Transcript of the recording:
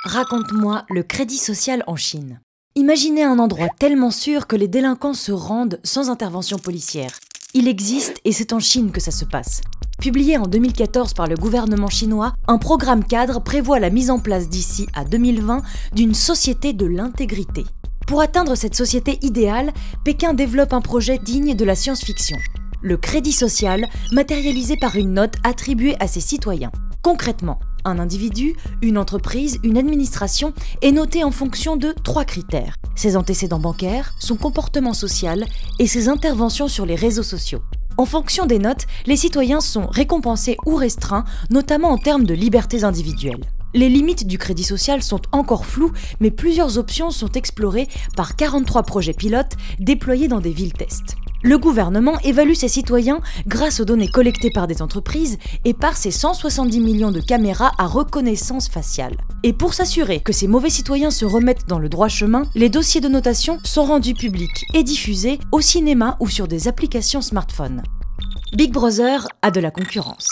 Raconte-moi le crédit social en Chine. Imaginez un endroit tellement sûr que les délinquants se rendent sans intervention policière. Il existe et c'est en Chine que ça se passe. Publié en 2014 par le gouvernement chinois, un programme cadre prévoit la mise en place d'ici à 2020 d'une société de l'intégrité. Pour atteindre cette société idéale, Pékin développe un projet digne de la science-fiction. Le crédit social, matérialisé par une note attribuée à ses citoyens. Concrètement, un individu, une entreprise, une administration est noté en fonction de 3 critères. Ses antécédents bancaires, son comportement social et ses interventions sur les réseaux sociaux. En fonction des notes, les citoyens sont récompensés ou restreints, notamment en termes de libertés individuelles. Les limites du crédit social sont encore floues, mais plusieurs options sont explorées par 43 projets pilotes déployés dans des villes tests. Le gouvernement évalue ses citoyens grâce aux données collectées par des entreprises et par ses 170 millions de caméras à reconnaissance faciale. Et pour s'assurer que ces mauvais citoyens se remettent dans le droit chemin, les dossiers de notation sont rendus publics et diffusés au cinéma ou sur des applications smartphones. Big Brother a de la concurrence.